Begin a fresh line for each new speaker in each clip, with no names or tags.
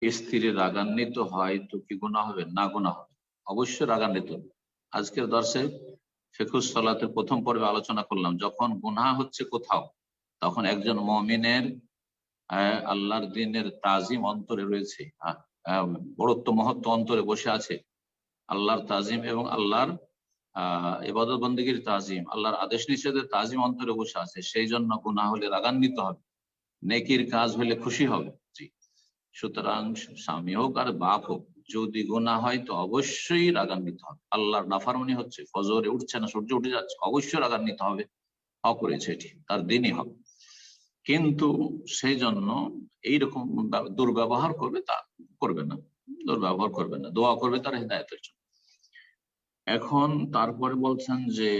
স্ত্রী রাগান্বিত হয় তো কি গুনাহ হবে? না, গুনাহ হবে, অবশ্যই রাগান্বিত হবে। আজকের দর্শে ফিকহুস সালাতের প্রথম পর্বে আলোচনা করলাম, যখন গুনাহ হচ্ছে কোথাও, তখন একজন মুমিনের আল্লাহর দ্বীনের তাজিম অন্তরে রয়েছে, বড়ত্ব মহত্ব অন্তরে বসে আছে, আল্লাহর তাজিম এবং আল্লাহর ইবাদত বন্দেগীর তাজিম, আল্লাহর আদেশ নিষেধের তাজিম অন্তরে বসে আছে, সেই জন্য গুনাহ হলে রাগান্বিত হবে, নেকির কাজ হলে খুশি হবে। জি, সুতরাং স্বামী হোক আর বাপ হোক, যদি গুনাহ হয় তো অবশ্যই রাগান্বিত হবে। আল্লাহর নাফরমানি হচ্ছে, ফজরে উঠছে না, সূর্য উঠে যাচ্ছে, অবশ্যই রাগান্বিত হবে, হক করেছে, এটি তার দিনই হবে। কিন্তু সেই জন্য এইরকম দুর্ব্যবহার করবে, তা করবে না, দুর্ব্যবহার করবে না, দোয়া করবে তার হেদায়েতের জন্য। এখন তারপরে বলছেন যে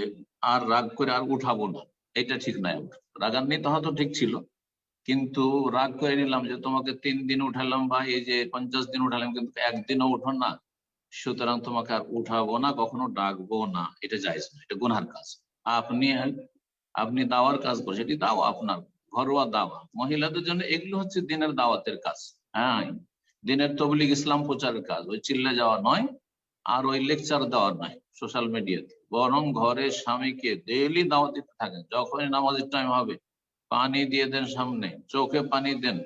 আর রাগ করে আর উঠাবো না, এটা ঠিক নয়। রাগান্বিত হওয়া তো ঠিক ছিল, কিন্তু রাগ করে নিলাম যে তোমাকে 3 দিন উঠালাম বা এই যে 50 দিন উঠালাম, কিন্তু একদিনও উঠো না, সুতরাং তোমাকে আর উঠাবো না, কখনো ডাকবো না, এটা জায়েজ না, এটা গুনহার কাজ। আপনি আপনি দাওয়ার কাজ করছেন, এটি দাওয়া, আপনার ঘরোয়া দাওয়া। মহিলাদের জন্য এগুলো হচ্ছে দিনের দাওয়াতের কাজ। হ্যাঁ, দিনের তবলিগ, ইসলাম প্রচারের কাজ। ওই চিল্লে যাওয়া নয়, আর ওই লেকচার দেওয়ার নয় সোশ্যাল মিডিয়াতে, বরং ঘরে স্বামীকে ডেইলি দাওয়াত দিতে থাকেন। যখনই নামাজের টাইম হবে পানি দিয়ে দেন, সামনে চোখে পানি দেন,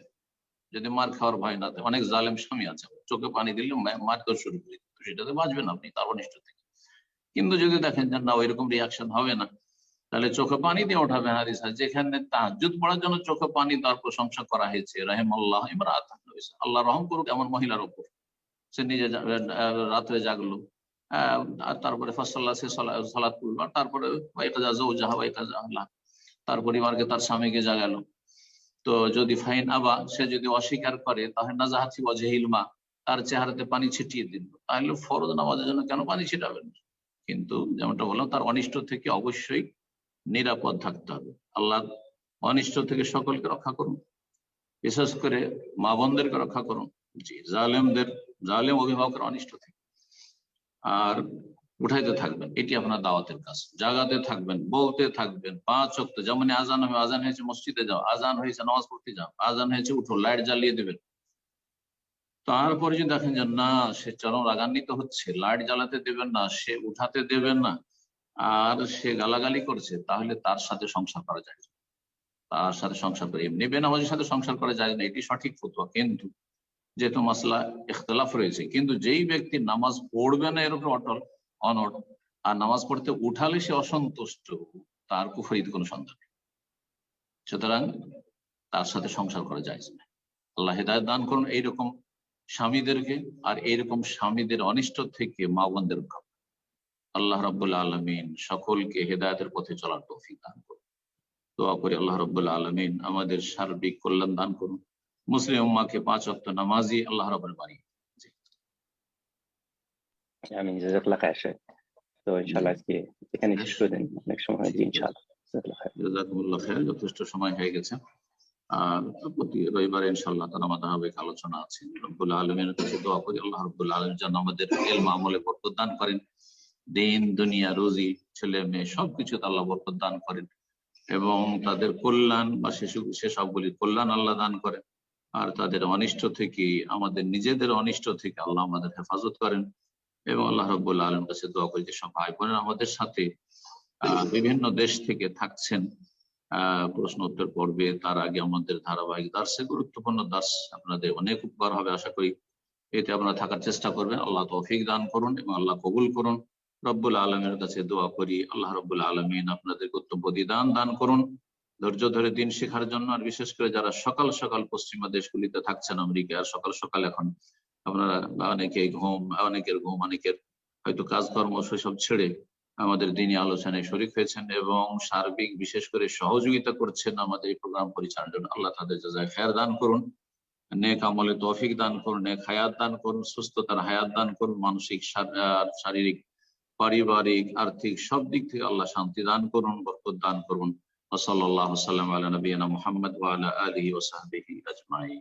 যদি মার খাওয়ার ভয় না থাকে। অনেক জালেম স্বামী আছে, চোখে পানি দিলে মারতে শুরু করে, সেটাতে বাঁচবেন আপনি তার অনিষ্ট থেকে। কিন্তু যদি দেখেন যে না, ওইরকম রিয়াকশন হবে না, তাহলে চোখে পানি দিয়ে ওঠাবে। হাদিস আছে যেখানে তাহাজ্জুদ পড়ার জন্য চোখে পানি দেওয়ার প্রশংসা করা হয়েছে, রাহিমাল্লাহ ইমরাআতান, আল্লাহ রহম করুক এমন মহিলার উপর, সে নিজে রাত্রে জাগলো, আর তারপরে ফাসাল্লাহ, সে সালাত করলো, আর তারপরে তার পরিবারকে, তার স্বামীকে জাগালো। তো যদি ফাইন আবা, সে যদি অস্বীকার করে, তাহলে নাজাহাতি ওয়াজহিল মা, তার চেহারাতে পানি ছিটিয়ে দিল। তাহলে ফরজ নামাজের জন্য কেন পানি ছিটাবেন? কিন্তু যেমনটা বললাম, তার অনিষ্ট থেকে অবশ্যই নিরাপদ থাকতে হবে। আল্লাহ অনিষ্ট থেকে সকলকে রক্ষা করুন, বিশেষ করে মা বোনদেরকে রক্ষা করুন। জি, জালেম অভিভাবকের অনিষ্ট থেকে। আর উঠাইতে থাকবেন, এটি আপনার দাওয়াতের কাজ। জাগাতে থাকবেন, বলতে থাকবেন 5 ওয়াক্ত, যেমন আজান হবে, আজান হয়েছে মসজিদে যাও, আজান হয়েছে নামাজ পড়তে যাও, আজান হয়েছে উঠো, লাইট জ্বালিয়ে দেবেন। তারপরে যদি দেখেন যে না, সে চরম রাগান্বিত হচ্ছে, লাইট জ্বালাতে দেবেন না, সে উঠাতে দেবেন না, আর সে গালাগালি করছে, তাহলে তার সাথে সংসার করা যায়, তার সাথে সংসার করে এমনি বেনামাজির সাথে সংসার করা যায় না, এটি সঠিক ফতোয়া। কিন্তু যেহেতু মাসলা ইখতিলাফ রয়েছে, কিন্তু যেই ব্যক্তি নামাজ পড়বে না এর উপর অনড়, আর নামাজ পড়তে উঠালে সে অসন্তুষ্ট, তার কুফরিতে কোনো সন্দেহ নেই। সুতরাং তার সাথে সংসার করা যায় না। আল্লাহ হেদায়েত দান করুন এইরকম স্বামীদেরকে, আর এইরকম স্বামীদের অনিষ্ট থেকে মা বোনদের রক্ষা করুন। আল্লাহ রাব্বুল আলামিন সকলকে হেদায়েতের পথে চলার তৌফিক দান করুন। দোয়া করি আল্লাহ রাব্বুল আলামিন আমাদের সার্বিক কল্যাণ দান করুন, মুসলিম উম্মাহকে 5 ওয়াক্ত নামাজি আল্লাহ রাব্বুল বানিয়ে।
আমি জাযাকাল্লাহ খায়ের শেখ। তো ইনশাআল্লাহ আজকে এখানে শেষ করে দেন, অনেক সময় হয়েছে ইনশাআল্লাহ।
জাযাকুমুল্লাহ খায়ের, যথেষ্ট সময় হয়ে গেছে। আর প্রতি রবিবারে ইনশাআল্লাহ তাআলা আমাদের ধারাবাহিক আলোচনা আছে। রব্বুল আলামিনের কাছে দোয়া করি আল্লাহ রাব্বুল আলামিন যেন আমাদের ইলম আমলে বরকত দান করেন, দিন দুনিয়া রুজি ছেলে মেয়ে সবকিছুতে আল্লাহ বরকত দান করেন, এবং তাদের কল্যাণ বা সেসবগুলি কল্যাণ আল্লাহ দান করেন, আর তাদের অনিষ্ট থেকে, আমাদের নিজেদের অনিষ্ট থেকে আল্লাহ আমাদের হেফাজত করেন। এবং আল্লাহ রাব্বুল আলামিনের কাছে দোয়া করি যে সব ভাই বোনেরা আমাদের সাথে বিভিন্ন দেশ থেকে থাকছেন প্রশ্ন উত্তর পর্বে, তার আগে আমাদের ধারাবাহিক দার্সে, গুরুত্বপূর্ণ দার্স, আপনাদের অনেক উপকার হবে আশা করি। এতে আপনারা থাকার চেষ্টা করবেন। আল্লাহ তৌফিক দান করুন এবং আল্লাহ কবুল করুন। রব্বুল আলমীর কাছে দোয়া করি আল্লাহ রব্বুল আলমিন আপনাদের কর্তব্য প্রতিদান দান করুন, ধৈর্য ধরে দিন শেখার জন্য। আর বিশেষ করে যারা সকাল সকাল পশ্চিমা দেশগুলিতে থাকছেন, আমেরিকা, আর সকাল সকাল এখন আপনারা অনেকের ঘুম, অনেকের হয়তো কাজকর্ম সেসব ছেড়ে আমাদের দিনী আলোচনায় শরীক হয়েছেন এবং সার্বিক বিশেষ করে সহযোগিতা করছেন আমাদের এই প্রোগ্রাম পরিচালনার জন্য। আল্লাহ তাদের জাযায়ে খায়ের দান করুন, নেক আমলে তৌফিক দান করুন, নেক হায়াত দান করুন, সুস্থতার হায়াত দান করুন, মানসিক শারীরিক পারিবারিক আর্থিক সব দিক থেকে আল্লাহ শান্তি দান করুন, বরকত দান করুন। ওয়া সাল্লাল্লাহু সাল্লাম আলা নবিয়িনা মুহাম্মদ ওয়া আলা আলিহি ওয়া সাহবিহি আজমাইন।